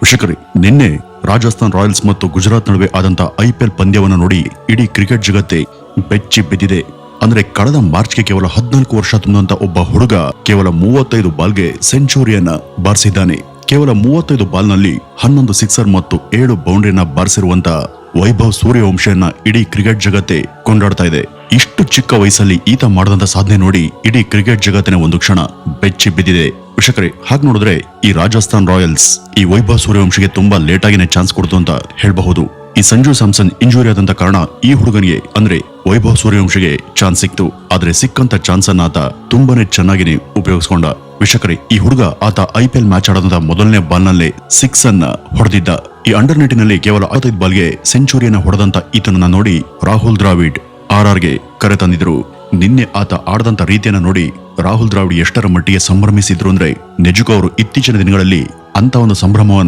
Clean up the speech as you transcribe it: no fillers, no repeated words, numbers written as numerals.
ವೀಕ್ಷಕರೇ, ನಿನ್ನೆ ರಾಜಸ್ಥಾನ್ ರಾಯಲ್ಸ್ ಮತ್ತು ಗುಜರಾತ್ ನಡುವೆ ಆದಂತ IPL ಪಂದ್ಯವನ್ನು ನೋಡಿ ಇಡೀ ಕ್ರಿಕೆಟ್ ಜಗತ್ತೇ ಬೆಚ್ಚಿ ಬಿದ್ದಿದೆ. ಅಂದ್ರೆ ಕಳೆದ ಮಾರ್ಚ್ಗೆ ಕೇವಲ 14 ವರ್ಷ ತುಂಬಿದಂತ ಒಬ್ಬ ಹುಡುಗ ಕೇವಲ 35 ಬಾಲ್ಗೆ ಸೆಂಚುರಿಯನ್ನ ಬಾರಿಸಿದ್ದಾನೆ. ಕೇವಲ 35 ಬಾಲ್ನಲ್ಲಿ 11 ಸಿಕ್ಸರ್ ಮತ್ತು 7 ಬೌಂಡ್ರಿಯನ್ನ ಬಾರಿಸಿರುವಂತ ವೈಭವ್ ಸೂರ್ಯವಂಶಿಯನ್ನ ಇಡೀ ಕ್ರಿಕೆಟ್ ಜಗತ್ತೇ ಕೊಂಡಾಡ್ತಾ ಇದೆ. ಇಷ್ಟು ಚಿಕ್ಕ ವಯಸ್ಸಲ್ಲಿ ಈತ ಮಾಡಿದಂತ ಸಾಧನೆ ನೋಡಿ ಇಡೀ ಕ್ರಿಕೆಟ್ ಜಗತ್ತಿನ ಒಂದು ಕ್ಷಣ ಬೆಚ್ಚಿ ಬಿದ್ದಿದೆ. ವೀಕ್ಷಕರೇ, ಹಾಗೆ ನೋಡಿದ್ರೆ ಈ ರಾಜಸ್ಥಾನ್ ರಾಯಲ್ಸ್ ಈ ವೈಭವ್ ಸೂರ್ಯವಂಶಿಗೆ ತುಂಬಾ ಲೇಟ್ ಆಗಿನೇ ಚಾನ್ಸ್ ಕೊಡ್ತು ಅಂತ ಹೇಳಬಹುದು. ಈ ಸಂಜು ಸ್ಯಾಮ್ಸನ್ ಇಂಜುರಿ ಆದಂತ ಕಾರಣ ಈ ಹುಡುಗನಿಗೆ ಅಂದ್ರೆ ವೈಭವ್ ಸೂರ್ಯವಂಶಿಗೆ ಚಾನ್ಸ್ ಸಿಕ್ತು. ಆದ್ರೆ ಸಿಕ್ಕಂತ ಚಾನ್ಸ್ ಅನ್ನ ಆತ ತುಂಬಾನೇ ಚೆನ್ನಾಗಿ ಉಪಯೋಗಿಸಿಕೊಂಡ. ವೀಕ್ಷಕರೇ, ಈ ಹುಡುಗ ಆತ IPL ಮ್ಯಾಚ್ ಆಡೋದಂತ ಮೊದಲನೇ ಬಾಲ್ ನಲ್ಲೇ 6 ಅನ್ನ ಹೊಡೆದಿದ್ದ. ಈ ಅಂಡರ್ 19 ನಲ್ಲಿ ಕೇವಲ 65 ಬಾಲ್ಗೆ ಸೆಂಚುರಿಯನ್ನ ಹೊಡೆದಂತ ಈತನನ್ನ ನೋಡಿ ರಾಹುಲ್ ದ್ರಾವಿಡ್ RRಗೆ ಕರೆ ತಂದಿದ್ರು. ನಿನ್ನೆ ಆತ ಆಡದಂತ ರೀತಿಯನ್ನ ನೋಡಿ ರಾಹುಲ್ ದ್ರಾವಿಡ್ ಎಷ್ಟರ ಮಟ್ಟಿಗೆ ಸಂಭ್ರಮಿಸಿದ್ರು ಅಂದ್ರೆ ನಿಜಕ್ಕೂ ಅವರು ಇತ್ತೀಚಿನ ದಿನಗಳಲ್ಲಿ ಅಂತ ಒಂದು ಸಂಭ್ರಮವನ್ನ